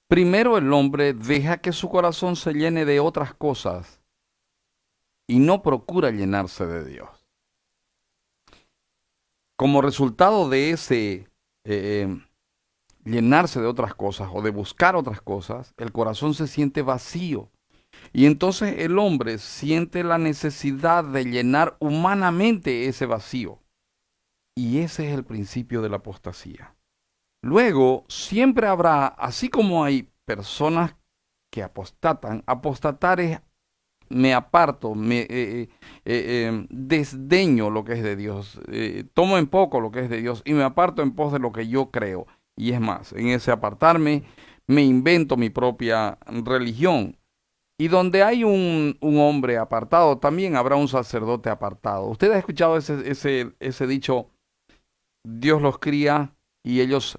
Primero el hombre deja que su corazón se llene de otras cosas y no procura llenarse de Dios. Como resultado de ese eh, llenarse de otras cosas o de buscar otras cosas, el corazón se siente vacío. Y entonces el hombre siente la necesidad de llenar humanamente ese vacío. Y ese es el principio de la apostasía. Luego, siempre habrá, así como hay personas que apostatan, apostatar es me aparto, desdeño lo que es de Dios, tomo en poco lo que es de Dios y me aparto en pos de lo que yo creo. Y es más, en ese apartarme me invento mi propia religión. Y donde hay un hombre apartado, también habrá un sacerdote apartado. ¿Usted ha escuchado ese dicho, Dios los cría y Dios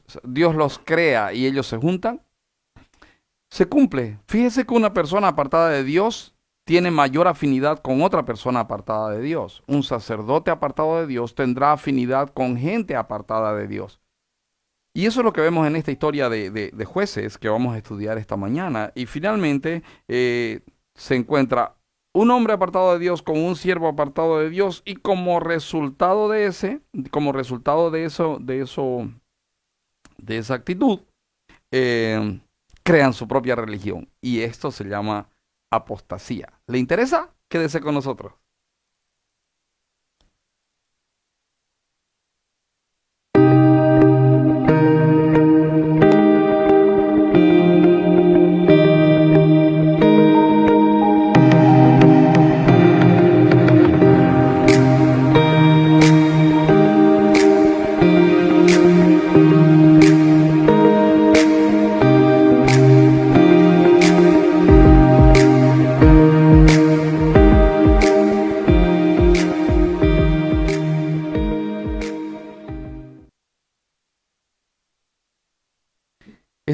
los crea y ellos se juntan? Se cumple. Fíjese que una persona apartada de Dios tiene mayor afinidad con otra persona apartada de Dios. Un sacerdote apartado de Dios tendrá afinidad con gente apartada de Dios. Y eso es lo que vemos en esta historia de jueces que vamos a estudiar esta mañana. Y finalmente se encuentra un hombre apartado de Dios con un siervo apartado de Dios y como resultado de de esa actitud, eh, crean su propia religión. Y esto se llama apostasía. ¿Le interesa? Quédese con nosotros.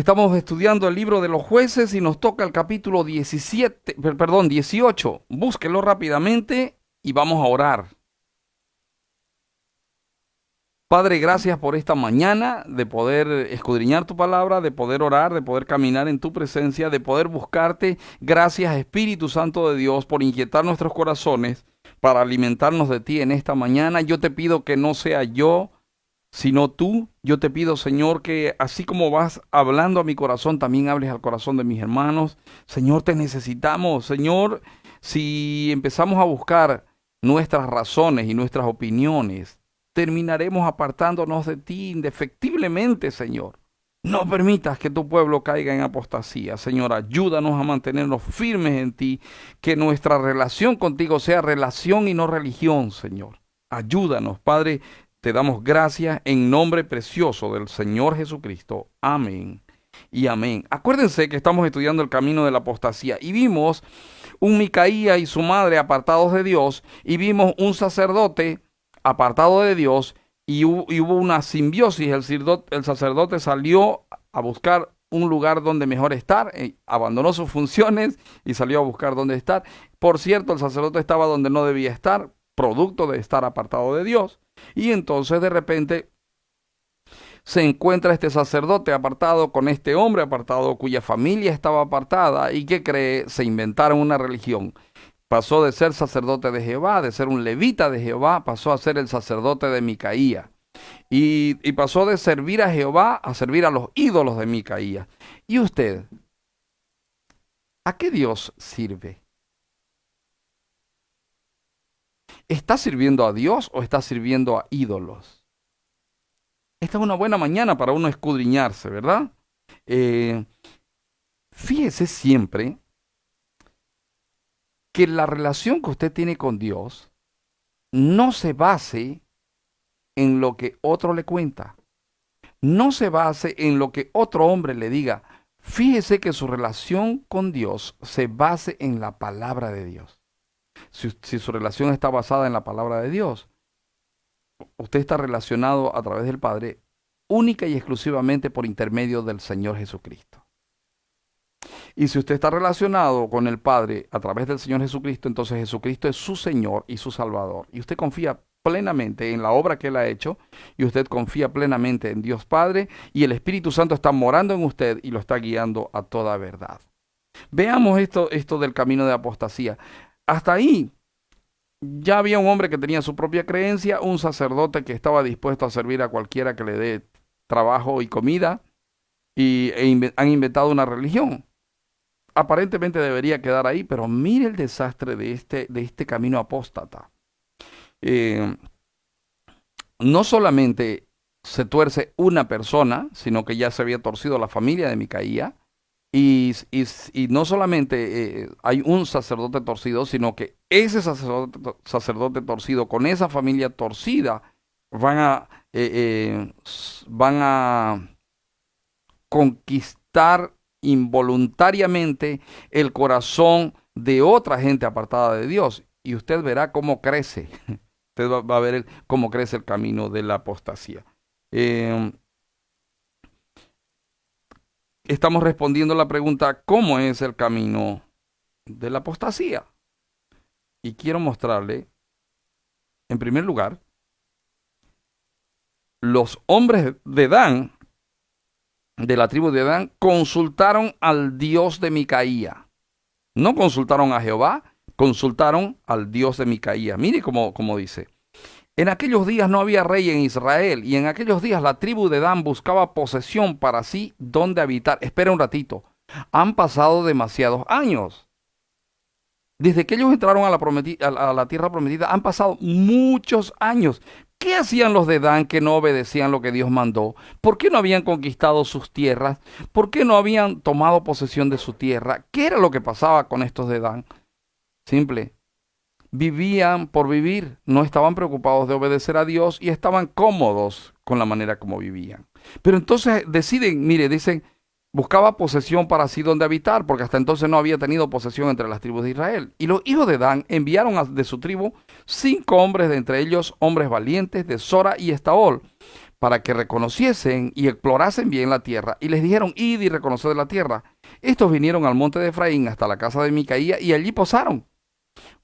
Estamos estudiando el libro de los jueces y nos toca el capítulo 18. Búsquelo rápidamente y vamos a orar. Padre, gracias por esta mañana de poder escudriñar tu palabra, de poder orar, de poder caminar en tu presencia, de poder buscarte. Gracias, Espíritu Santo de Dios, por inquietar nuestros corazones para alimentarnos de ti en esta mañana. Yo te pido que no sea yo, sino tú. Yo te pido, Señor, que así como vas hablando a mi corazón, también hables al corazón de mis hermanos. Señor, te necesitamos. Señor, si empezamos a buscar nuestras razones y nuestras opiniones, terminaremos apartándonos de ti indefectiblemente, Señor. No permitas que tu pueblo caiga en apostasía. Señor, ayúdanos a mantenernos firmes en ti, que nuestra relación contigo sea relación y no religión, Señor. Ayúdanos, Padre. Te damos gracias en nombre precioso del Señor Jesucristo. Amén y amén. Acuérdense que estamos estudiando el camino de la apostasía y vimos un Micaía y su madre apartados de Dios y vimos un sacerdote apartado de Dios y hubo una simbiosis. El sacerdote salió a buscar un lugar donde mejor estar, abandonó sus funciones y salió a buscar dónde estar. Por cierto, el sacerdote estaba donde no debía estar, producto de estar apartado de Dios. Y entonces de repente se encuentra este sacerdote apartado con este hombre apartado cuya familia estaba apartada y que cree, se inventaron una religión. Pasó de ser sacerdote de Jehová, de ser un levita de Jehová, pasó a ser el sacerdote de Micaía. Y pasó de servir a Jehová a servir a los ídolos de Micaía. ¿Y usted? ¿A qué Dios sirve? ¿Está sirviendo a Dios o está sirviendo a ídolos? Esta es una buena mañana para uno escudriñarse, ¿verdad? Fíjese siempre que la relación que usted tiene con Dios no se base en lo que otro le cuenta. No se base en lo que otro hombre le diga. Fíjese que su relación con Dios se base en la palabra de Dios. Si su relación está basada en la palabra de Dios, usted está relacionado a través del Padre única y exclusivamente por intermedio del Señor Jesucristo. Y si usted está relacionado con el Padre a través del Señor Jesucristo, entonces Jesucristo es su Señor y su Salvador. Y usted confía plenamente en la obra que Él ha hecho y usted confía plenamente en Dios Padre y el Espíritu Santo está morando en usted y lo está guiando a toda verdad. Veamos esto del camino de apostasía. Hasta ahí ya había un hombre que tenía su propia creencia, un sacerdote que estaba dispuesto a servir a cualquiera que le dé trabajo y comida han inventado una religión. Aparentemente debería quedar ahí, pero mire el desastre de este camino apóstata. Eh, no solamente se tuerce una persona, sino que ya se había torcido la familia de Micaía. Y no solamente hay un sacerdote torcido, sino que ese sacerdote torcido con esa familia torcida van van a conquistar involuntariamente el corazón de otra gente apartada de Dios. Y usted verá cómo crece. Usted va a ver cómo crece el camino de la apostasía. Estamos respondiendo la pregunta, ¿cómo es el camino de la apostasía? Y quiero mostrarle, en primer lugar, los hombres de Dan, de la tribu de Dan, consultaron al Dios de Micaía. No consultaron a Jehová, consultaron al Dios de Micaía. Mire cómo dice. En aquellos días no había rey en Israel, y en aquellos días la tribu de Dan buscaba posesión para sí donde habitar. Espera un ratito. Han pasado demasiados años. Desde que ellos entraron a la tierra prometida, han pasado muchos años. ¿Qué hacían los de Dan que no obedecían lo que Dios mandó? ¿Por qué no habían conquistado sus tierras? ¿Por qué no habían tomado posesión de su tierra? ¿Qué era lo que pasaba con estos de Dan? Simple. Vivían por vivir, no estaban preocupados de obedecer a Dios y estaban cómodos con la manera como vivían. Pero entonces deciden, mire, dicen, buscaba posesión para sí donde habitar, porque hasta entonces no había tenido posesión entre las tribus de Israel. Y los hijos de Dan enviaron de su tribu 5 hombres, de entre ellos hombres valientes de Sora y Estaol, para que reconociesen y explorasen bien la tierra. Y les dijeron, id y reconoced la tierra. Estos vinieron al monte de Efraín hasta la casa de Micaía y allí posaron.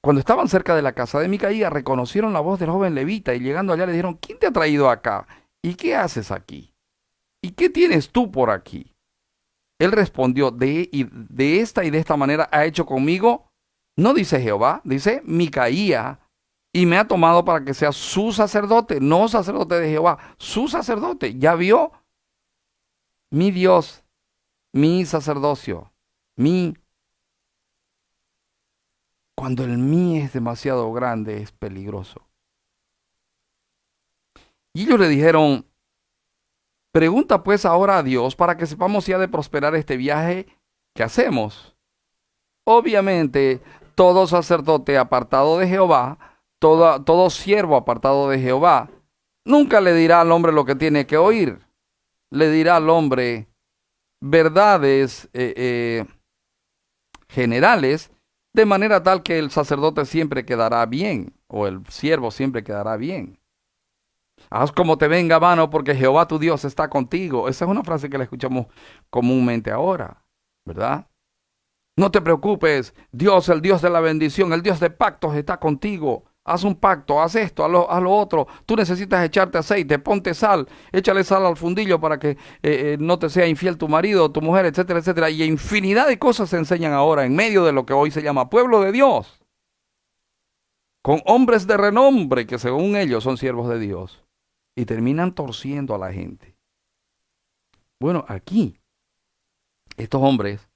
Cuando estaban cerca de la casa de Micaía, reconocieron la voz del joven levita y llegando allá le dijeron, ¿quién te ha traído acá? ¿Y qué haces aquí? ¿Y qué tienes tú por aquí? Él respondió, de esta y de esta manera ha hecho conmigo, no dice Jehová, dice Micaía, y me ha tomado para que sea su sacerdote, no sacerdote de Jehová, su sacerdote. ¿Ya vio? Mi Dios, mi sacerdocio, mi... Cuando el mí es demasiado grande, es peligroso. Y ellos le dijeron, pregunta pues ahora a Dios para que sepamos si ha de prosperar este viaje que hacemos. Obviamente, todo sacerdote apartado de Jehová, todo siervo apartado de Jehová, nunca le dirá al hombre lo que tiene que oír. Le dirá al hombre verdades generales, de manera tal que el sacerdote siempre quedará bien, o el siervo siempre quedará bien. Haz como te venga mano, porque Jehová tu Dios está contigo. Esa es una frase que la escuchamos comúnmente ahora, ¿verdad? No te preocupes, Dios, el Dios de la bendición, el Dios de pactos está contigo. Haz un pacto, haz esto, haz lo otro. Tú necesitas echarte aceite, ponte sal, échale sal al fundillo para que no te sea infiel tu marido, tu mujer, etcétera, etcétera. Y infinidad de cosas se enseñan ahora en medio de lo que hoy se llama pueblo de Dios. Con hombres de renombre que según ellos son siervos de Dios. Y terminan torciendo a la gente. Bueno, aquí, estos hombres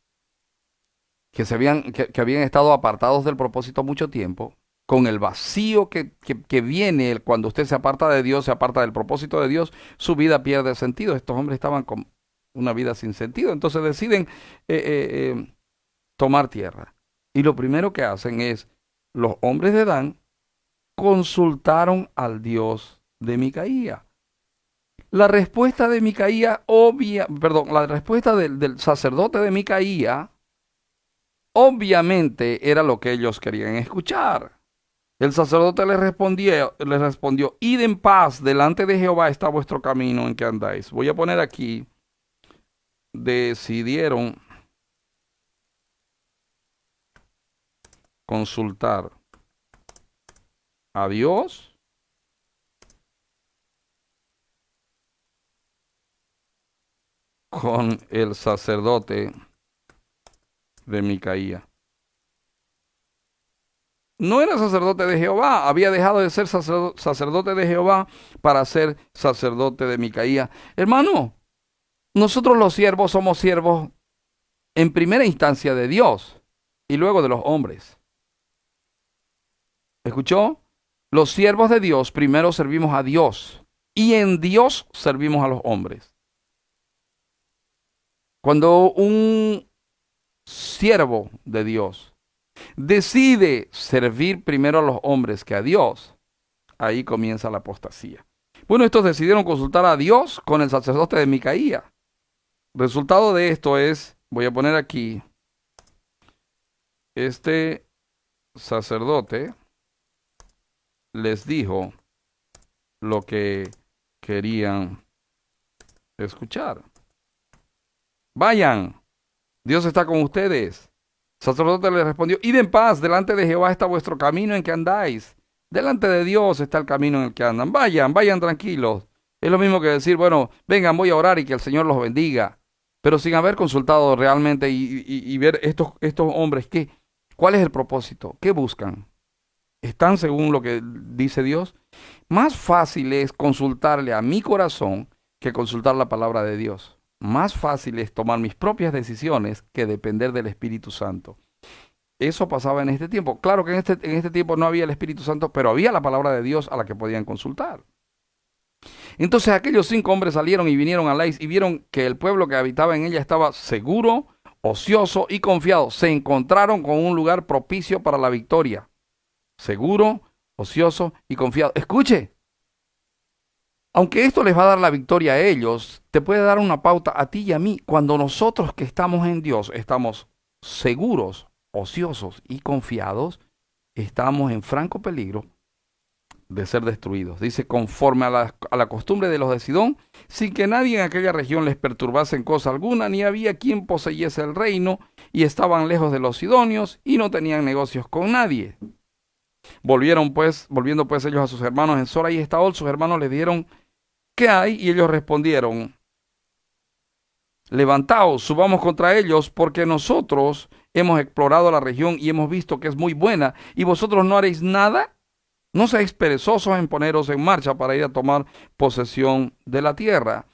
que habían estado apartados del propósito mucho tiempo, con el vacío que viene cuando usted se aparta de Dios, se aparta del propósito de Dios, su vida pierde sentido. Estos hombres estaban con una vida sin sentido, entonces deciden tomar tierra. Y lo primero que hacen es, los hombres de Dan consultaron al Dios de Micaía. La respuesta de Micaía, la respuesta del sacerdote de Micaía, obviamente era lo que ellos querían escuchar. El sacerdote les respondió, id en paz, delante de Jehová está vuestro camino en que andáis. Voy a poner aquí, decidieron consultar a Dios con el sacerdote de Micaía. No era sacerdote de Jehová, había dejado de ser sacerdote de Jehová para ser sacerdote de Micaía. Hermano, nosotros los siervos somos siervos en primera instancia de Dios y luego de los hombres. ¿Escuchó? Los siervos de Dios primero servimos a Dios y en Dios servimos a los hombres. Cuando un siervo de Dios decide servir primero a los hombres que a Dios, ahí comienza la apostasía. Bueno, estos decidieron consultar a Dios con el sacerdote de Micaía. Resultado de esto es, voy a poner aquí, este sacerdote les dijo lo que querían escuchar. Vayan, Dios está con ustedes. El sacerdote le respondió, id en paz, delante de Jehová está vuestro camino en que andáis. Delante de Dios está el camino en el que andan. Vayan, vayan tranquilos. Es lo mismo que decir, bueno, vengan, voy a orar y que el Señor los bendiga. Pero sin haber consultado realmente y ver estos hombres, ¿cuál es el propósito? ¿Qué buscan? ¿Están según lo que dice Dios? Más fácil es consultarle a mi corazón que consultar la palabra de Dios. Más fácil es tomar mis propias decisiones que depender del Espíritu Santo. Eso pasaba en este tiempo. Claro que en este tiempo no había el Espíritu Santo, pero había la palabra de Dios a la que podían consultar. Entonces aquellos 5 hombres salieron y vinieron a Lais y vieron que el pueblo que habitaba en ella estaba seguro, ocioso y confiado. Se encontraron con un lugar propicio para la victoria. Seguro, ocioso y confiado. Escuche, aunque esto les va a dar la victoria a ellos, te puede dar una pauta a ti y a mí. Cuando nosotros que estamos en Dios estamos seguros, ociosos y confiados, estamos en franco peligro de ser destruidos. Dice, conforme a la costumbre de los de Sidón, sin que nadie en aquella región les perturbase en cosa alguna, ni había quien poseyese el reino, y estaban lejos de los sidonios, y no tenían negocios con nadie. Volviendo pues ellos a sus hermanos en Sora y Estaol, sus hermanos les dijeron, ¿qué hay? Y ellos respondieron, levantaos, subamos contra ellos, porque nosotros hemos explorado la región y hemos visto que es muy buena, y vosotros no haréis nada. No seáis perezosos en poneros en marcha para ir a tomar posesión de la tierra.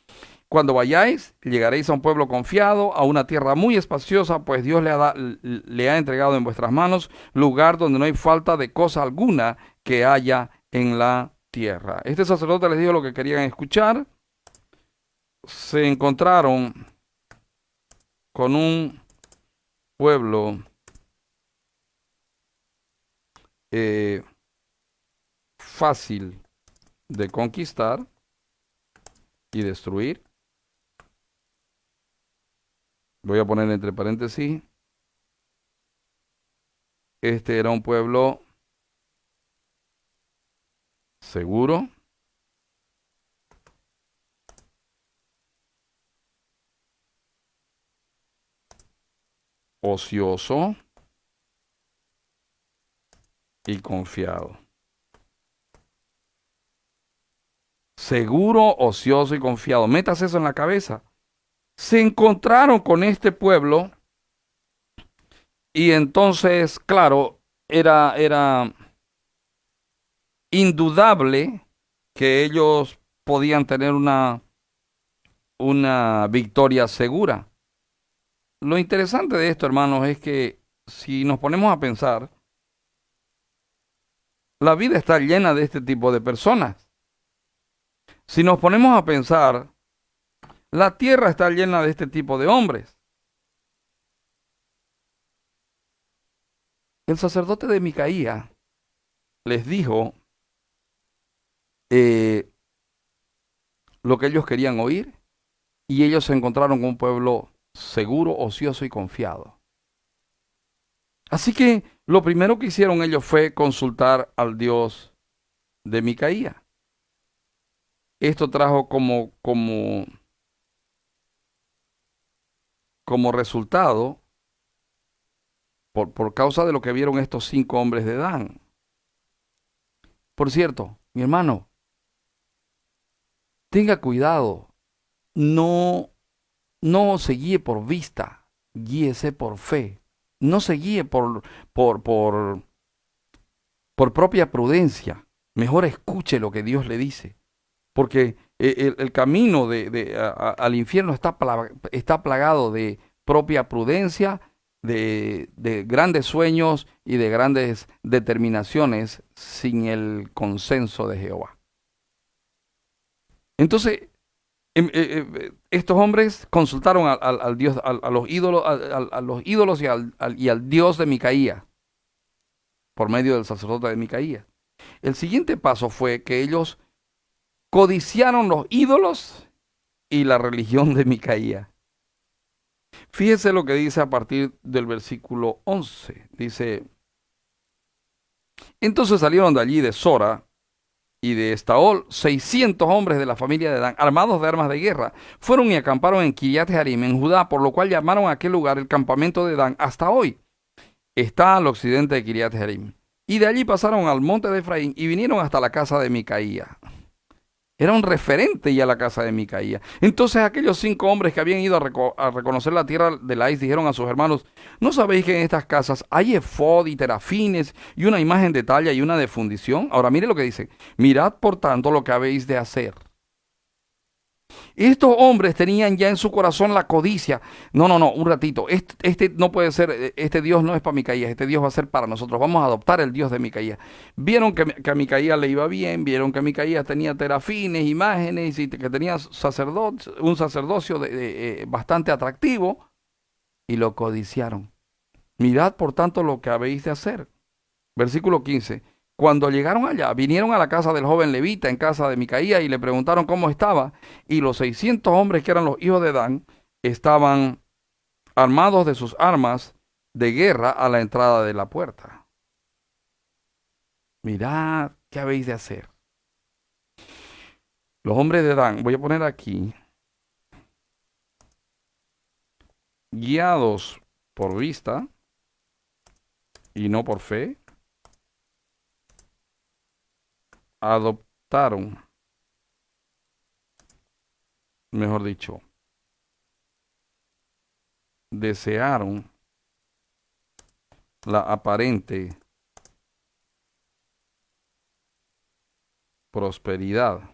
Cuando vayáis, llegaréis a un pueblo confiado, a una tierra muy espaciosa, pues Dios le ha entregado en vuestras manos lugar donde no hay falta de cosa alguna que haya en la tierra. Este sacerdote les dijo lo que querían escuchar. Se encontraron con un pueblo fácil de conquistar y destruir. Voy a poner entre paréntesis, este era un pueblo seguro, ocioso y confiado. Seguro, ocioso y confiado. Metas eso en la cabeza. Se encontraron con este pueblo y entonces, claro, era indudable que ellos podían tener una victoria segura. Lo interesante de esto, hermanos, es que si nos ponemos a pensar, la vida está llena de este tipo de personas. Si nos ponemos a pensar, la tierra está llena de este tipo de hombres. El sacerdote de Micaía les dijo lo que ellos querían oír y ellos se encontraron con un pueblo seguro, ocioso y confiado. Así que lo primero que hicieron ellos fue consultar al Dios de Micaía. Esto trajo como resultado, por causa de lo que vieron estos 5 hombres de Dan. Por cierto, mi hermano, tenga cuidado, no no se guíe por vista, guíese por fe. No se guíe por, por, por propia prudencia. Mejor escuche lo que Dios le dice. Porque el camino al infierno está plagado de propia prudencia, de grandes sueños y de grandes determinaciones sin el consenso de Jehová. Entonces, estos hombres consultaron al Dios, a los ídolos, a los ídolos y al Dios de Micaía, por medio del sacerdote de Micaía. El siguiente paso fue que ellos codiciaron los ídolos y la religión de Micaía. Fíjese lo que dice a partir del versículo 11. Dice, entonces salieron de allí de Sora y de Estaol 600 hombres de la familia de Dan, armados de armas de guerra. Fueron y acamparon en Kiriat Jearim, en Judá, por lo cual llamaron a aquel lugar el campamento de Dan hasta hoy. Está al occidente de Kiriat Jearim. Y de allí pasaron al monte de Efraín y vinieron hasta la casa de Micaía. Era un referente ya a la casa de Micaía. Entonces aquellos 5 hombres que habían ido a reconocer la tierra de Lais dijeron a sus hermanos, ¿no sabéis que en estas casas hay efod y terafines y una imagen de talla y una de fundición? Ahora mire lo que dice, mirad por tanto lo que habéis de hacer. Estos hombres tenían ya en su corazón la codicia. No, un ratito. Este no puede ser, este Dios no es para Micaías, este Dios va a ser para nosotros. Vamos a adoptar el Dios de Micaías. Vieron que a Micaías le iba bien, vieron que Micaías tenía terafines, imágenes y que tenía un sacerdocio bastante atractivo y lo codiciaron. Mirad por tanto lo que habéis de hacer. Versículo 15. Cuando llegaron allá, vinieron a la casa del joven levita en casa de Micaía y le preguntaron cómo estaba. Y los 600 hombres que eran los hijos de Dan estaban armados de sus armas de guerra a la entrada de la puerta. Mirad qué habéis de hacer. Los hombres de Dan, voy a poner aquí, guiados por vista y no por fe, adoptaron, mejor dicho, desearon la aparente prosperidad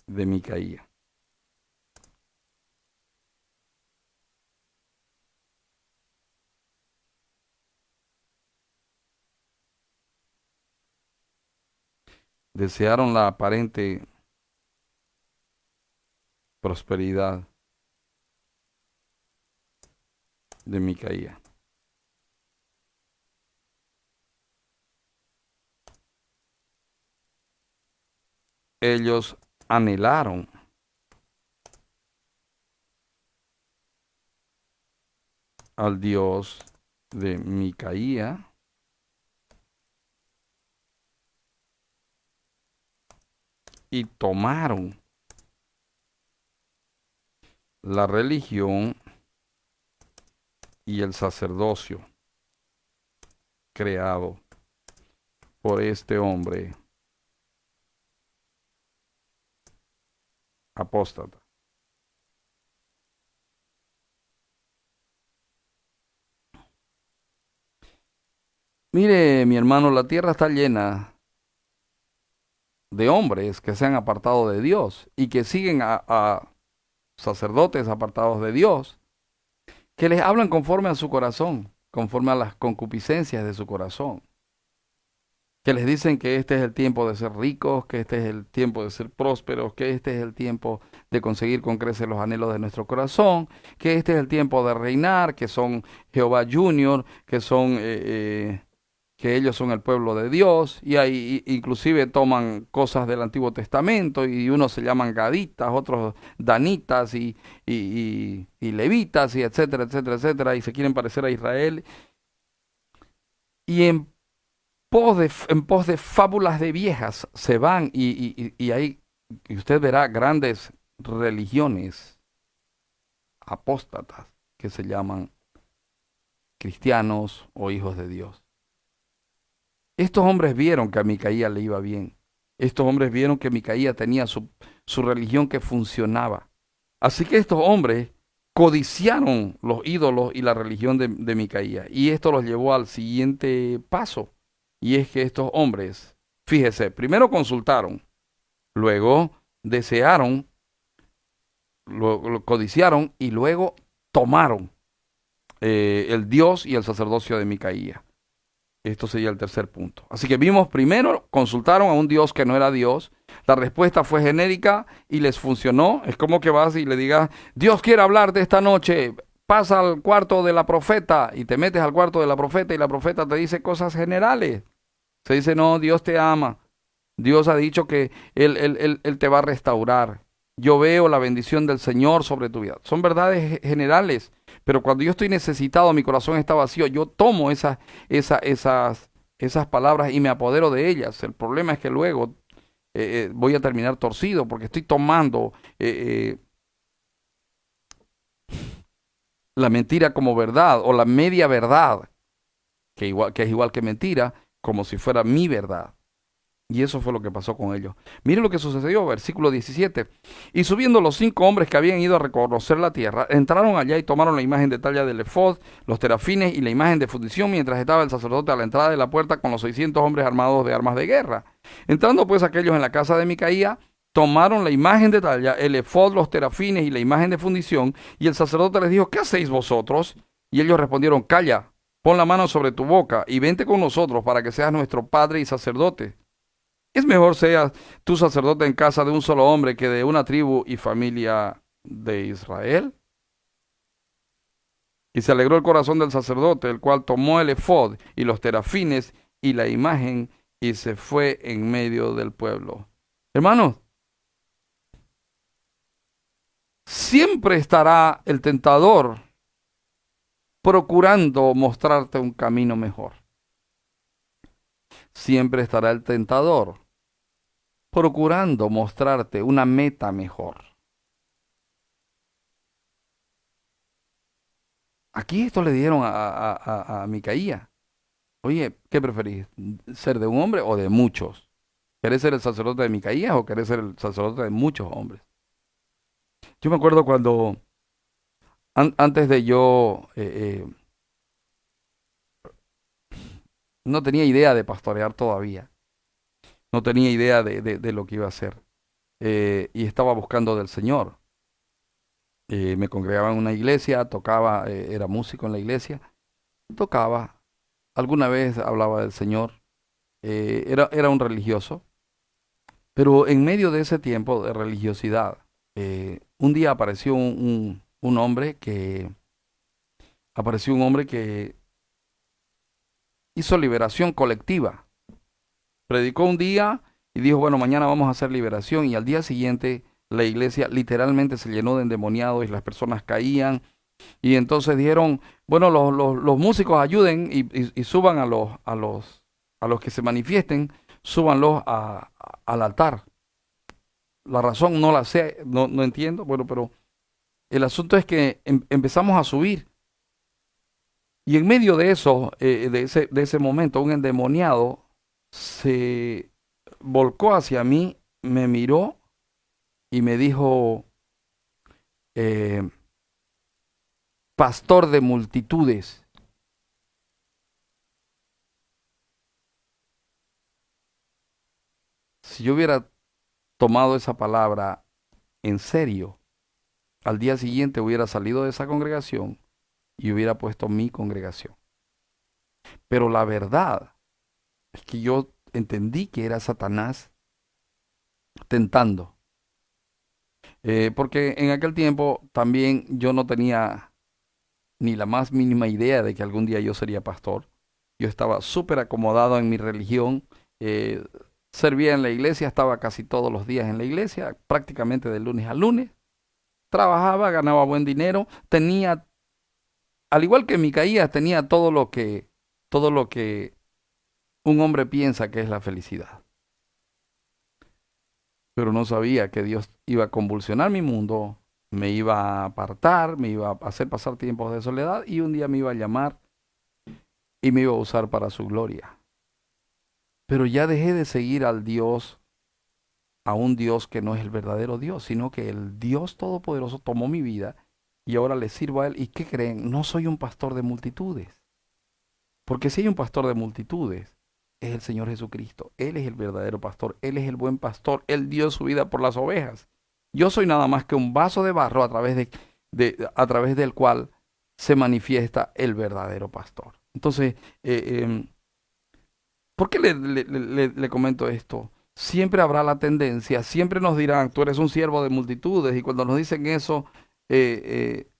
de Micaía. Desearon la aparente prosperidad de Micaía. Ellos anhelaron al Dios de Micaía y tomaron la religión y el sacerdocio creado por este hombre apóstata. Mire, mi hermano, la tierra está llena de hombres que se han apartado de Dios y que siguen a sacerdotes apartados de Dios, que les hablan conforme a su corazón, conforme a las concupiscencias de su corazón, que les dicen que este es el tiempo de ser ricos, que este es el tiempo de ser prósperos, que este es el tiempo de conseguir con creces los anhelos de nuestro corazón, que este es el tiempo de reinar, que son Jehová Junior, que son que ellos son el pueblo de Dios, y ahí inclusive toman cosas del Antiguo Testamento, y unos se llaman gaditas, otros danitas, y levitas, y etcétera, etcétera, etcétera, y se quieren parecer a Israel. Y en pos de fábulas de viejas se van, y ahí y usted verá grandes religiones apóstatas que se llaman cristianos o hijos de Dios. Estos hombres vieron que a Micaía le iba bien. estos hombres vieron que Micaía tenía su religión que funcionaba. Así que estos hombres codiciaron los ídolos y la religión de Micaía. Y esto los llevó al siguiente paso. Y es que estos hombres, fíjese, primero consultaron, luego desearon, lo codiciaron y luego tomaron el Dios y el sacerdocio de Micaía. Esto sería el tercer punto. Así que vimos primero, consultaron a un Dios que no era Dios. La respuesta fue genérica y les funcionó. Es como que vas y le digas, Dios quiere hablarte esta noche, pasa al cuarto de la profeta y te metes al cuarto de la profeta y la profeta te dice cosas generales. Se dice, no, Dios te ama. Dios ha dicho que Él te va a restaurar. Yo veo la bendición del Señor sobre tu vida. Son verdades generales, pero cuando yo estoy necesitado, mi corazón está vacío, yo tomo esas palabras y me apodero de ellas. El problema es que luego voy a terminar torcido porque estoy tomando la mentira como verdad o la media verdad, que es igual que mentira, como si fuera mi verdad. Y eso fue lo que pasó con ellos. Miren lo que sucedió, versículo 17. Y subiendo los 5 hombres que habían ido a reconocer la tierra, entraron allá y tomaron la imagen de talla del efod, los terafines y la imagen de fundición, mientras estaba el sacerdote a la entrada de la puerta con los 600 hombres armados de armas de guerra. Entrando pues aquellos en la casa de Micaía, tomaron la imagen de talla, el efod, los terafines y la imagen de fundición, y el sacerdote les dijo, ¿qué hacéis vosotros? Y ellos respondieron, calla, pon la mano sobre tu boca y vente con nosotros para que seas nuestro padre y sacerdote. Es mejor seas tú sacerdote en casa de un solo hombre que de una tribu y familia de Israel. Y se alegró el corazón del sacerdote, el cual tomó el efod y los terafines y la imagen y se fue en medio del pueblo. Hermanos, siempre estará el tentador procurando mostrarte un camino mejor. Siempre estará el tentador procurando mostrarte una meta mejor. Aquí esto le dieron a Micaía. Oye, ¿qué preferís? ¿Ser de un hombre o de muchos? ¿Querés ser el sacerdote de Micaías o querés ser el sacerdote de muchos hombres? Yo me acuerdo cuando, antes de yo, no tenía idea de pastorear todavía. No tenía idea de lo que iba a hacer. Y estaba buscando del Señor. Me congregaba en una iglesia, tocaba, era músico en la iglesia, tocaba, alguna vez hablaba del Señor, era un religioso, pero en medio de ese tiempo de religiosidad, un día apareció un hombre que hizo liberación colectiva. Predicó un día y dijo, bueno, mañana vamos a hacer liberación, y al día siguiente la iglesia literalmente se llenó de endemoniados y las personas caían. Y entonces dijeron, bueno, los músicos ayuden y suban a los que se manifiesten, súbanlos al altar. La razón no la sé, no entiendo, bueno, pero el asunto es que empezamos a subir. Y en medio de eso, de ese momento, un endemoniado se volcó hacia mí, me miró y me dijo, eh, pastor de multitudes. Si yo hubiera tomado esa palabra en serio, al día siguiente hubiera salido de esa congregación y hubiera puesto mi congregación. Pero la verdad es que yo entendí que era Satanás tentando. Porque en aquel tiempo también yo no tenía ni la más mínima idea de que algún día yo sería pastor. Yo estaba súper acomodado en mi religión, servía en la iglesia, estaba casi todos los días en la iglesia, prácticamente de lunes a lunes. Trabajaba, ganaba buen dinero, tenía, al igual que Micaías, tenía todo lo que un hombre piensa que es la felicidad. Pero no sabía que Dios iba a convulsionar mi mundo, me iba a apartar, me iba a hacer pasar tiempos de soledad y un día me iba a llamar y me iba a usar para su gloria. Pero ya dejé de seguir al Dios a un Dios que no es el verdadero Dios, sino que el Dios Todopoderoso tomó mi vida y ahora le sirvo a Él. ¿Y qué creen? No soy un pastor de multitudes. Porque si hay un pastor de multitudes, es el Señor Jesucristo. Él es el verdadero pastor. Él es el buen pastor. Él dio su vida por las ovejas. Yo soy nada más que un vaso de barro a través del cual se manifiesta el verdadero pastor. Entonces, ¿por qué le comento esto? Siempre habrá la tendencia, siempre nos dirán, tú eres un siervo de multitudes, y cuando nos dicen eso, eh,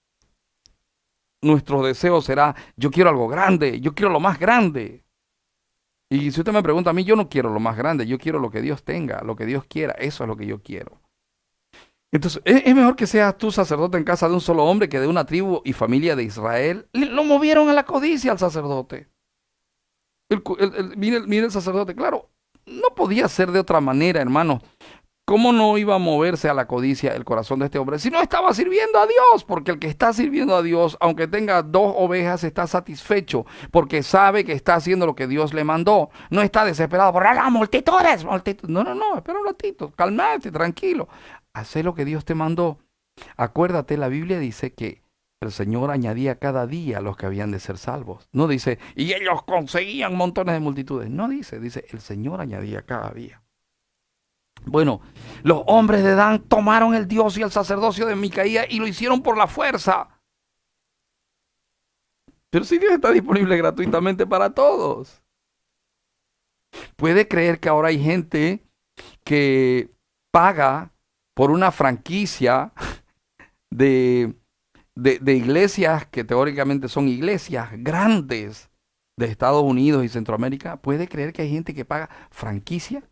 nuestro deseo será, yo quiero algo grande, yo quiero lo más grande. Y si usted me pregunta a mí, yo no quiero lo más grande, yo quiero lo que Dios tenga, lo que Dios quiera, eso es lo que yo quiero. Entonces, es mejor que seas tú sacerdote en casa de un solo hombre que de una tribu y familia de Israel. Lo movieron a la codicia al sacerdote. Mire el sacerdote, claro, no podía ser de otra manera, hermano. ¿Cómo no iba a moverse a la codicia el corazón de este hombre si no estaba sirviendo a Dios? Porque el que está sirviendo a Dios, aunque tenga 2 ovejas, está satisfecho porque sabe que está haciendo lo que Dios le mandó. No está desesperado por multitudes, multitudes. No, espera un ratito, calmate, tranquilo. Haz lo que Dios te mandó. Acuérdate, la Biblia dice que el Señor añadía cada día a los que habían de ser salvos. No dice, y ellos conseguían montones de multitudes. No dice, el Señor añadía cada día. Bueno, los hombres de Dan tomaron el Dios y el sacerdocio de Micaía y lo hicieron por la fuerza. Pero si Dios está disponible gratuitamente para todos. ¿Puede creer que ahora hay gente que paga por una franquicia de iglesias que teóricamente son iglesias grandes de Estados Unidos y Centroamérica? ¿Puede creer que hay gente que paga franquicia?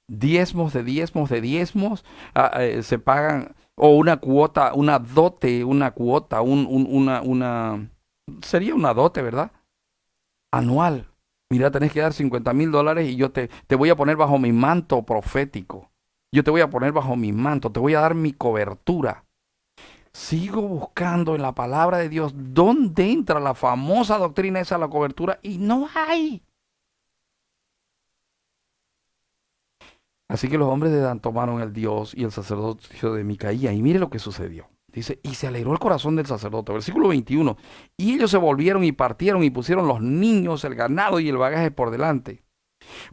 Diezmos de diezmos de diezmos, se pagan, o una cuota, una dote, una cuota, sería una dote, ¿verdad? Anual. Mira, tenés que dar $50,000 y yo te voy a poner bajo mi manto profético. Yo te voy a poner bajo mi manto, te voy a dar mi cobertura. Sigo buscando en la palabra de Dios dónde entra la famosa doctrina esa, la cobertura, y no hay. Así que los hombres de Dan tomaron el Dios y el sacerdocio de Micaía. Y mire lo que sucedió. Dice, y se alegró el corazón del sacerdote. Versículo 21. Y ellos se volvieron y partieron y pusieron los niños, el ganado y el bagaje por delante.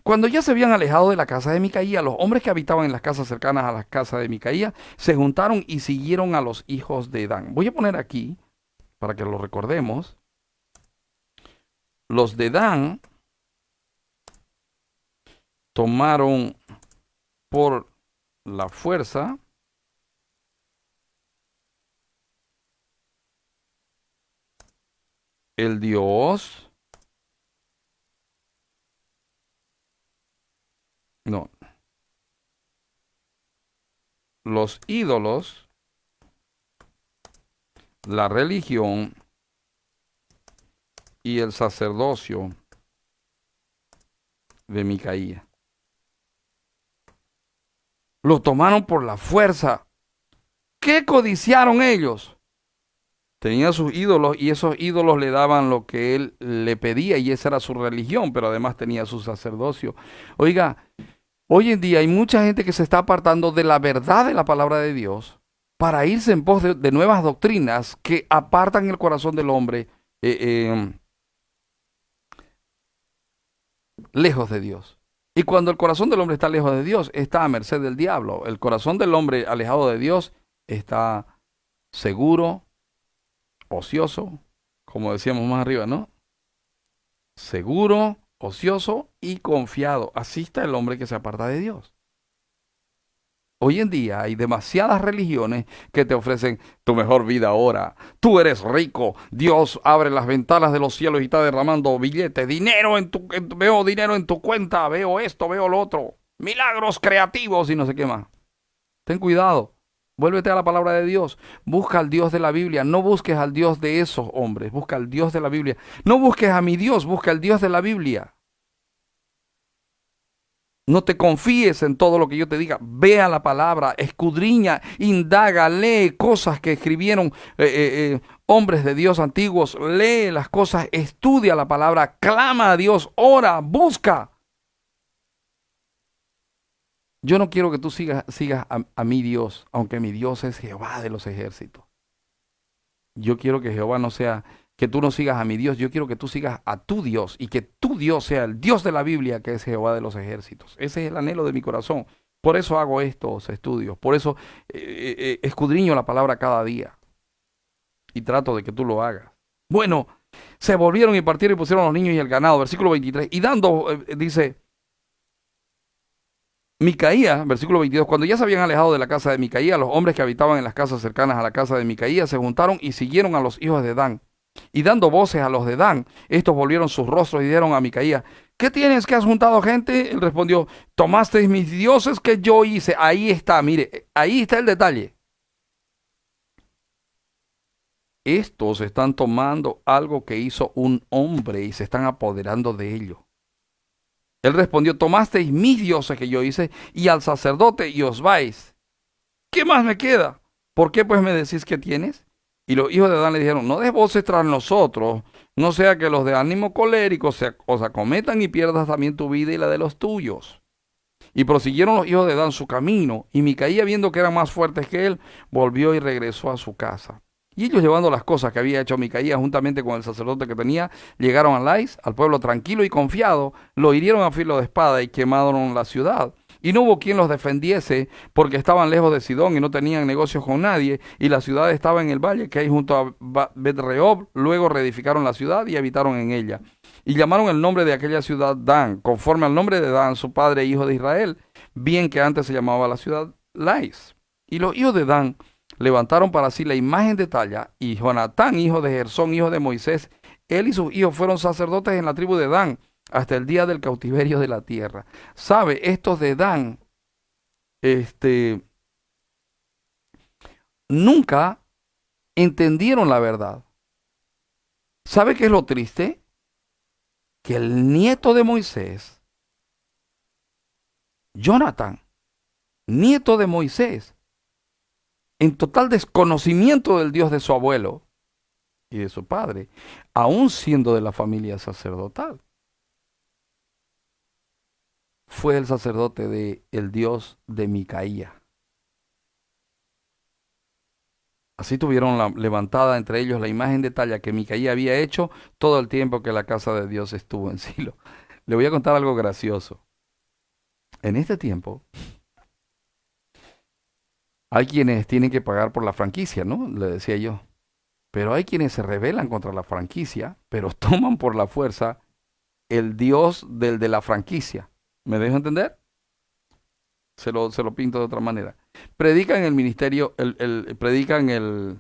Cuando ya se habían alejado de la casa de Micaía, los hombres que habitaban en las casas cercanas a la casa de Micaía se juntaron y siguieron a los hijos de Dan. Voy a poner aquí, para que lo recordemos, los de Dan tomaron por la fuerza el Dios, no, los ídolos, la religión y el sacerdocio de Micaía. Lo tomaron por la fuerza. ¿Qué codiciaron ellos? Tenía sus ídolos y esos ídolos le daban lo que él le pedía y esa era su religión, pero además tenía su sacerdocio. Oiga, hoy en día hay mucha gente que se está apartando de la verdad de la palabra de Dios para irse en pos de nuevas doctrinas que apartan el corazón del hombre lejos de Dios. Y cuando el corazón del hombre está lejos de Dios, está a merced del diablo. El corazón del hombre alejado de Dios está seguro, ocioso, como decíamos más arriba, ¿no? Seguro, ocioso y confiado. Así está el hombre que se aparta de Dios. Hoy en día hay demasiadas religiones que te ofrecen tu mejor vida ahora. Tú eres rico. Dios abre las ventanas de los cielos y está derramando billetes, dinero veo dinero en tu cuenta, veo esto, veo lo otro. Milagros creativos y no sé qué más. Ten cuidado. Vuélvete a la palabra de Dios. Busca al Dios de la Biblia. No busques al Dios de esos hombres. Busca al Dios de la Biblia. No busques a mi Dios. Busca al Dios de la Biblia. No te confíes en todo lo que yo te diga. Vea la palabra, escudriña, indaga, lee cosas que escribieron hombres de Dios antiguos. Lee las cosas, estudia la palabra, clama a Dios, ora, busca. Yo no quiero que tú sigas a mi Dios, aunque mi Dios es Jehová de los ejércitos. Yo quiero que Jehová no sea, que tú no sigas a mi Dios, yo quiero que tú sigas a tu Dios y que tu Dios sea el Dios de la Biblia, que es Jehová de los ejércitos. Ese es el anhelo de mi corazón. Por eso hago estos estudios, por eso escudriño la palabra cada día y trato de que tú lo hagas. Bueno, se volvieron y partieron y pusieron a los niños y el ganado, versículo 23, y dando, dice, Micaía, versículo 22, cuando ya se habían alejado de la casa de Micaía, los hombres que habitaban en las casas cercanas a la casa de Micaía se juntaron y siguieron a los hijos de Dan. Y dando voces a los de Dan, estos volvieron sus rostros y dijeron a Micaía, ¿qué tienes que has juntado gente? Él respondió, tomasteis mis dioses que yo hice. Ahí está, mire, ahí está el detalle. Estos están tomando algo que hizo un hombre y se están apoderando de ello. Él respondió, tomasteis mis dioses que yo hice y al sacerdote y os vais. ¿Qué más me queda? ¿Por qué pues me decís que tienes? Y los hijos de Dan le dijeron, no des voces tras nosotros, no sea que los de ánimo colérico os acometan y pierdas también tu vida y la de los tuyos. Y prosiguieron los hijos de Dan su camino, y Micaía, viendo que eran más fuertes que él, volvió y regresó a su casa. Y ellos, llevando las cosas que había hecho Micaía juntamente con el sacerdote que tenía, llegaron a Lais, al pueblo tranquilo y confiado, lo hirieron a filo de espada y quemaron la ciudad. Y no hubo quien los defendiese, porque estaban lejos de Sidón y no tenían negocios con nadie, y la ciudad estaba en el valle que hay junto a Bet-rehob. Luego reedificaron la ciudad y habitaron en ella. Y llamaron el nombre de aquella ciudad Dan, conforme al nombre de Dan, su padre e hijo de Israel, bien que antes se llamaba la ciudad Lais. Y los hijos de Dan levantaron para sí la imagen de talla, y Jonatán, hijo de Gersón, hijo de Moisés, él y sus hijos fueron sacerdotes en la tribu de Dan, hasta el día del cautiverio de la tierra. ¿Sabe? Estos de Dan, nunca entendieron la verdad. ¿Sabe qué es lo triste? Que el nieto de Moisés, Jonatán, nieto de Moisés, en total desconocimiento del Dios de su abuelo y de su padre, aún siendo de la familia sacerdotal, fue el sacerdote de el Dios de Micaía. Así tuvieron levantada entre ellos la imagen de talla que Micaía había hecho todo el tiempo que la casa de Dios estuvo en Silo. Le voy a contar algo gracioso. En este tiempo, hay quienes tienen que pagar por la franquicia, ¿no? Le decía yo. Pero hay quienes se rebelan contra la franquicia, pero toman por la fuerza el Dios del de la franquicia. ¿Me dejo entender? Se lo pinto de otra manera. Predican el ministerio, predican el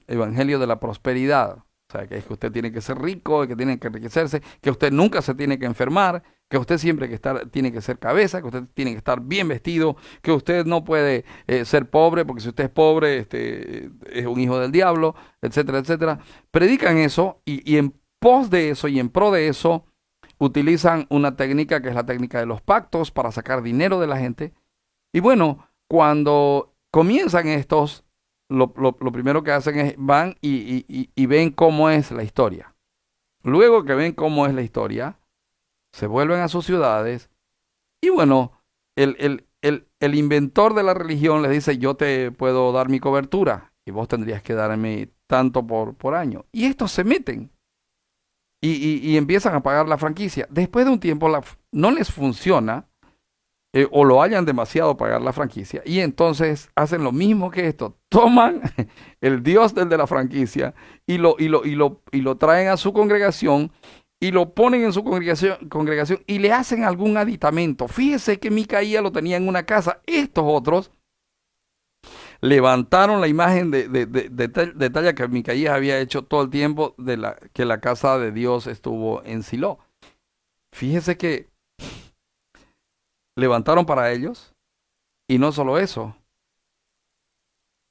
evangelio de la prosperidad. O sea, que es que usted tiene que ser rico, que tiene que enriquecerse, que usted nunca se tiene que enfermar, que usted siempre tiene que ser cabeza, que usted tiene que estar bien vestido, que usted no puede ser pobre, porque si usted es pobre, es un hijo del diablo, etcétera, etcétera. Predican eso y en pos de eso y en pro de eso, utilizan una técnica que es la técnica de los pactos para sacar dinero de la gente. Y bueno, cuando comienzan estos, lo primero que hacen es van y ven cómo es la historia. Luego que ven cómo es la historia, se vuelven a sus ciudades y bueno, el inventor de la religión les dice, yo te puedo dar mi cobertura y vos tendrías que darme tanto por año. Y estos se meten y empiezan a pagar la franquicia. Después de un tiempo no les funciona o lo hayan demasiado pagar la franquicia y entonces hacen lo mismo que esto. Toman el Dios del de la franquicia y lo traen a su congregación y lo ponen en su congregación y le hacen algún aditamento. Fíjese que Micaía lo tenía en una casa. Estos otros levantaron la imagen de talla que Micaías había hecho todo el tiempo que la casa de Dios estuvo en Silo. Fíjese que levantaron para ellos y no solo eso,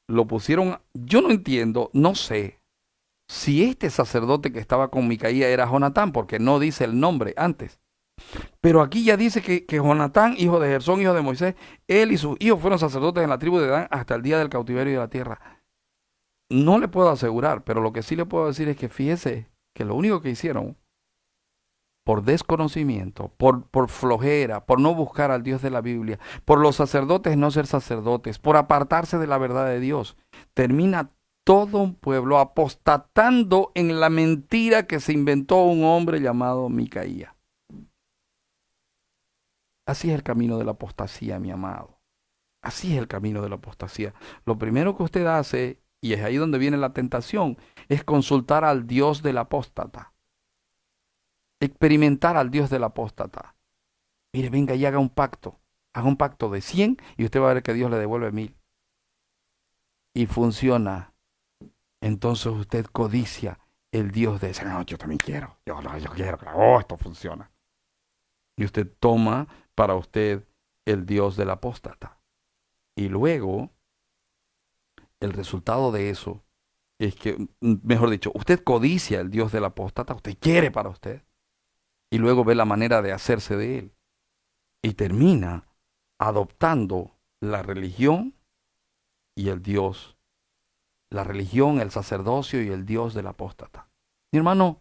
lo pusieron, yo no entiendo, no sé si este sacerdote que estaba con Micaía era Jonatán, porque no dice el nombre antes. Pero aquí ya dice que Jonatán, hijo de Gersón, hijo de Moisés, él y sus hijos fueron sacerdotes en la tribu de Dan hasta el día del cautiverio de la tierra. No le puedo asegurar, pero lo que sí le puedo decir es que fíjese que lo único que hicieron por desconocimiento, por flojera, por no buscar al Dios de la Biblia, por los sacerdotes no ser sacerdotes, por apartarse de la verdad de Dios, termina todo un pueblo apostatando en la mentira que se inventó un hombre llamado Micaía. Así es el camino de la apostasía, mi amado. Así es el camino de la apostasía. Lo primero que usted hace, y es ahí donde viene la tentación, es consultar al Dios del apóstata. Experimentar al Dios del apóstata. Mire, venga y haga un pacto. Haga un pacto de 100 y usted va a ver que Dios le devuelve 1000. Y funciona. Entonces usted codicia el Dios de ese. No, yo también quiero. Yo quiero. Oh, esto funciona. Y usted toma para usted el Dios del apóstata. Y luego, el resultado de eso es que, mejor dicho, usted codicia el Dios del apóstata, usted quiere para usted. Y luego ve la manera de hacerse de él. Y termina adoptando la religión y el Dios. La religión, el sacerdocio y el Dios del apóstata. Mi hermano,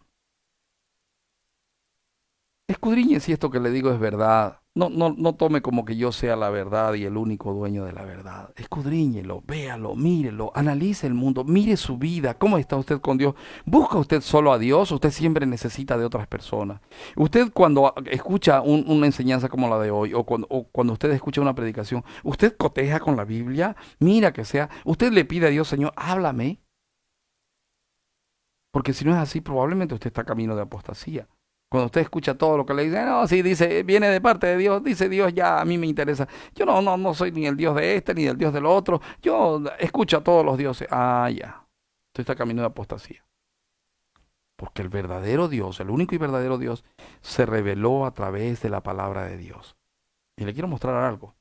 escudriñe si esto que le digo es verdad. No tome como que yo sea la verdad y el único dueño de la verdad. Escudriñelo, véalo, mírelo, analice el mundo, mire su vida, cómo está usted con Dios. ¿Busca usted solo a Dios o usted siempre necesita de otras personas? Usted cuando escucha una enseñanza como la de hoy o cuando usted escucha una predicación, ¿usted coteja con la Biblia? Mira que sea, usted le pide a Dios, Señor, háblame. Porque si no es así, probablemente usted está camino de apostasía. Cuando usted escucha todo lo que le dice, no, sí, dice, viene de parte de Dios, dice Dios, ya a mí me interesa. Yo no soy ni el Dios de este, ni el Dios del otro. Yo escucho a todos los dioses. Ah, ya. Usted está camino de apostasía. Porque el verdadero Dios, el único y verdadero Dios, se reveló a través de la palabra de Dios. Y le quiero mostrar algo.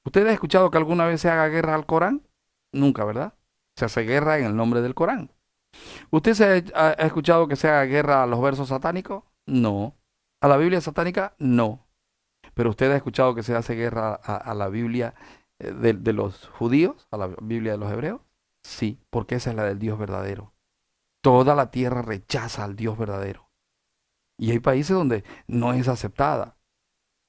¿Usted ha escuchado que alguna vez se haga guerra al Corán? Nunca, ¿verdad? Se hace guerra en el nombre del Corán. ¿Usted ha escuchado que se haga guerra a los versos satánicos? No. ¿A la Biblia satánica? No. Pero usted ha escuchado que se hace guerra a la Biblia de los judíos, a la Biblia de los hebreos. Sí, porque esa es la del Dios verdadero. Toda la tierra rechaza al Dios verdadero. Y hay países donde no es aceptada.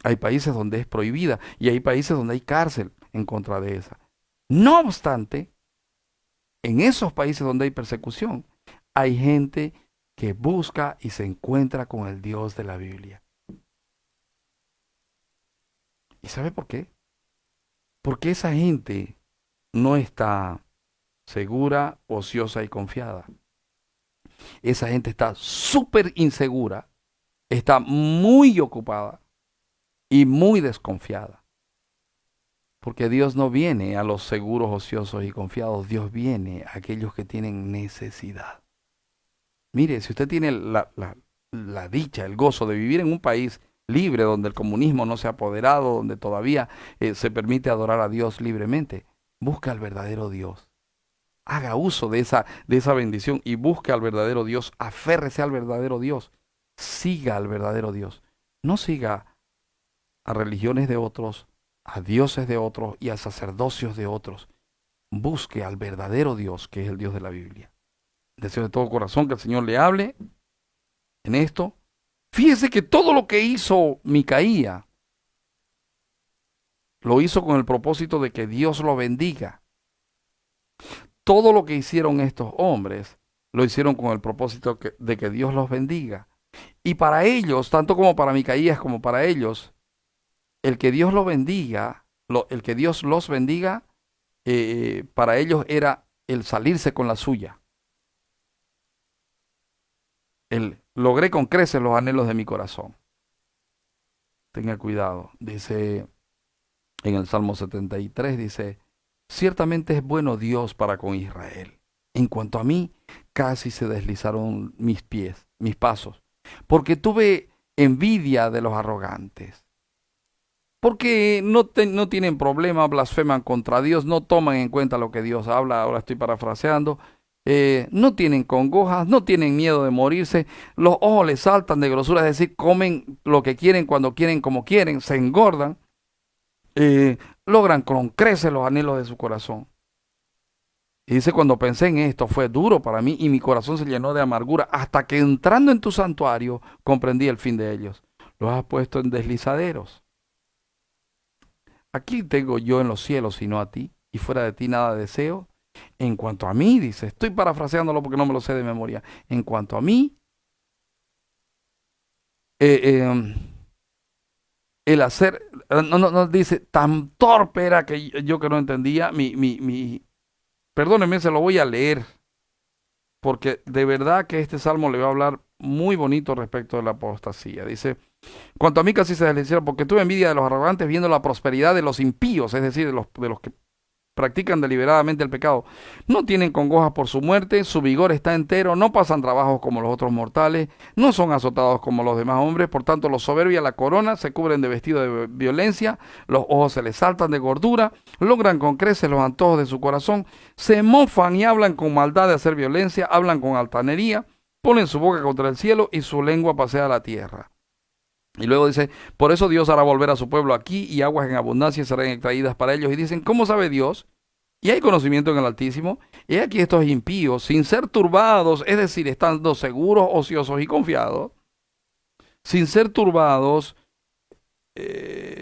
Hay países donde es prohibida. Y hay países donde hay cárcel en contra de esa. No obstante, en esos países donde hay persecución, hay gente que busca y se encuentra con el Dios de la Biblia. ¿Y sabe por qué? Porque esa gente no está segura, ociosa y confiada. Esa gente está súper insegura, está muy ocupada y muy desconfiada. Porque Dios no viene a los seguros, ociosos y confiados. Dios viene a aquellos que tienen necesidad. Mire, si usted tiene la dicha, el gozo de vivir en un país libre, donde el comunismo no se ha apoderado, donde todavía se permite adorar a Dios libremente, busca al verdadero Dios. Haga uso de esa bendición y busque al verdadero Dios. Aférrese al verdadero Dios. Siga al verdadero Dios. No siga a religiones de otros, a dioses de otros y a sacerdocios de otros. Busque al verdadero Dios, que es el Dios de la Biblia. Deseo de todo corazón que el Señor le hable en esto. Fíjese que todo lo que hizo Micaía lo hizo con el propósito de que Dios lo bendiga. Todo lo que hicieron estos hombres lo hicieron con el propósito de que Dios los bendiga. Y para ellos, tanto como para Micaías como para ellos, el que Dios los bendiga, el que Dios los bendiga, para ellos era el salirse con la suya. Logré con creces los anhelos de mi corazón. Tenga cuidado. Dice en el Salmo 73, dice, ciertamente es bueno Dios para con Israel. En cuanto a mí, casi se deslizaron mis pies, mis pasos, porque tuve envidia de los arrogantes. Porque no tienen problema, blasfeman contra Dios, no toman en cuenta lo que Dios habla, ahora estoy parafraseando. No tienen congojas, no tienen miedo de morirse, los ojos les saltan de grosura, es decir, comen lo que quieren, cuando quieren, como quieren, se engordan, logran con creces los anhelos de su corazón. Y dice, cuando pensé en esto, fue duro para mí y mi corazón se llenó de amargura, hasta que entrando en tu santuario comprendí el fin de ellos. Los has puesto en deslizaderos. Aquí tengo yo en los cielos, sino a ti, y fuera de ti nada deseo. En cuanto a mí, dice, estoy parafraseándolo porque no me lo sé de memoria. En cuanto a mí, eh, eh, el hacer, no, dice, tan torpe era que yo que no entendía, perdónenme, se lo voy a leer, porque de verdad que este salmo le va a hablar muy bonito respecto de la apostasía. Dice, cuanto a mí casi se deslizieron, porque tuve envidia de los arrogantes viendo la prosperidad de los impíos, es decir, de los que practican deliberadamente el pecado. No tienen congojas por su muerte, su vigor está entero, no pasan trabajos como los otros mortales, no son azotados como los demás hombres, por tanto los soberbios la corona, se cubren de vestido de violencia, los ojos se les saltan de gordura, logran con creces los antojos de su corazón, se mofan y hablan con maldad de hacer violencia, hablan con altanería, ponen su boca contra el cielo y su lengua pasea la tierra. Y luego dice, por eso Dios hará volver a su pueblo aquí y aguas en abundancia serán extraídas para ellos. Y dicen, ¿cómo sabe Dios? Y hay conocimiento en el Altísimo. Y aquí estos impíos, sin ser turbados, es decir, estando seguros, ociosos y confiados, sin ser turbados,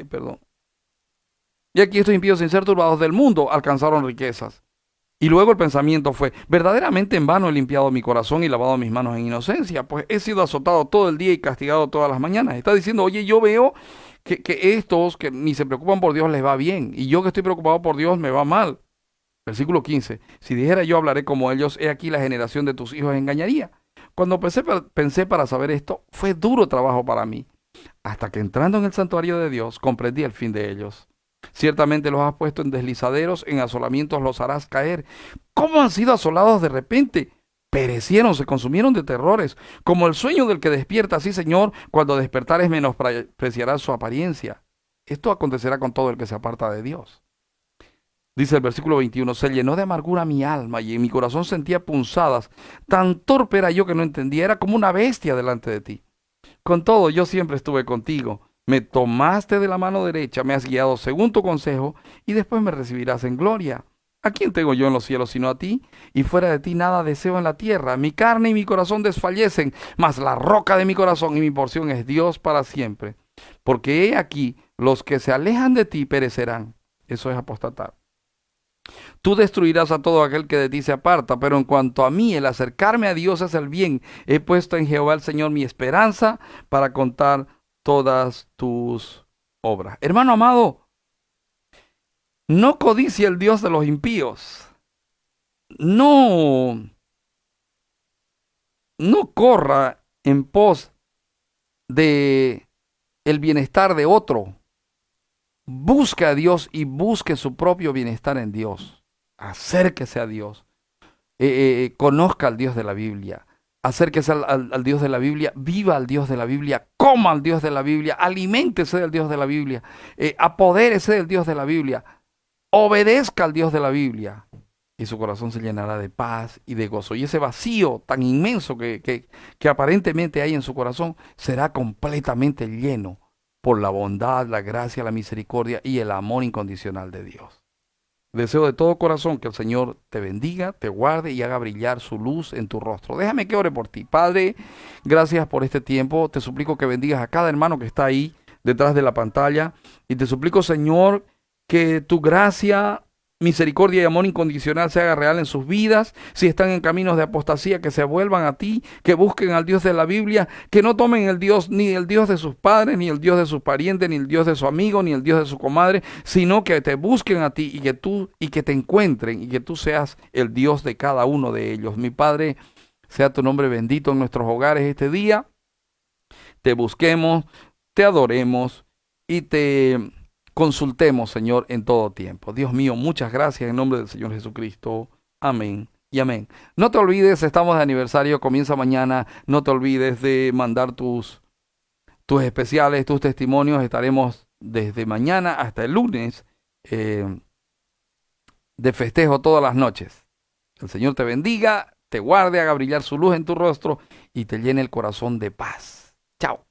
perdón. Y aquí estos impíos, sin ser turbados del mundo, alcanzaron riquezas. Y luego el pensamiento fue, verdaderamente en vano he limpiado mi corazón y lavado mis manos en inocencia, pues he sido azotado todo el día y castigado todas las mañanas. Está diciendo, oye, yo veo que estos que ni se preocupan por Dios les va bien, y yo que estoy preocupado por Dios me va mal. Versículo 15, si dijera yo hablaré como ellos, he aquí la generación de tus hijos engañaría. Cuando pensé para saber esto, fue duro trabajo para mí, hasta que entrando en el santuario de Dios comprendí el fin de ellos. Ciertamente los has puesto en deslizaderos, en asolamientos los harás caer. ¿Cómo han sido asolados de repente? Perecieron, se consumieron de terrores, como el sueño del que despierta, así Señor, cuando despertares menospreciarás su apariencia. Esto acontecerá con todo el que se aparta de Dios. Dice el versículo 21, se llenó de amargura mi alma y en mi corazón sentía punzadas. Tan torpe era yo que no entendía, era como una bestia delante de ti. Con todo, yo siempre estuve contigo. Me tomaste de la mano derecha, me has guiado según tu consejo, y después me recibirás en gloria. ¿A quién tengo yo en los cielos sino a ti? Y fuera de ti nada deseo en la tierra. Mi carne y mi corazón desfallecen, mas la roca de mi corazón y mi porción es Dios para siempre. Porque he aquí, los que se alejan de ti perecerán. Eso es apostatar. Tú destruirás a todo aquel que de ti se aparta, pero en cuanto a mí, el acercarme a Dios es el bien. He puesto en Jehová el Señor mi esperanza para contar todas tus obras. Hermano amado, no codicie el Dios de los impíos. No corra en pos de el bienestar de otro. Busque a Dios y busque su propio bienestar en Dios. Acérquese a Dios. Conozca al Dios de la Biblia. Acérquese al Dios de la Biblia, viva al Dios de la Biblia, coma al Dios de la Biblia, aliméntese del Dios de la Biblia, apodérese del Dios de la Biblia, obedezca al Dios de la Biblia y su corazón se llenará de paz y de gozo. Y ese vacío tan inmenso que aparentemente hay en su corazón será completamente lleno por la bondad, la gracia, la misericordia y el amor incondicional de Dios. Deseo de todo corazón que el Señor te bendiga, te guarde y haga brillar su luz en tu rostro. Déjame que ore por ti. Padre, gracias por este tiempo. Te suplico que bendigas a cada hermano que está ahí detrás de la pantalla. Y te suplico, Señor, que tu gracia, misericordia y amor incondicional se haga real en sus vidas. Si están en caminos de apostasía, que se vuelvan a ti, que busquen al Dios de la Biblia, que no tomen el Dios, ni el Dios de sus padres, ni el Dios de sus parientes, ni el Dios de su amigo, ni el Dios de su comadre, sino que te busquen a ti y que te encuentren y que tú seas el Dios de cada uno de ellos. Mi Padre, sea tu nombre bendito en nuestros hogares este día. Te busquemos, te adoremos y te consultemos, Señor, en todo tiempo. Dios mío, muchas gracias en nombre del Señor Jesucristo. Amén y amén. No te olvides, estamos de aniversario, comienza mañana. No te olvides de mandar tus especiales, tus testimonios. Estaremos desde mañana hasta el lunes de festejo todas las noches. El Señor te bendiga, te guarde, haga brillar su luz en tu rostro y te llene el corazón de paz. Chao.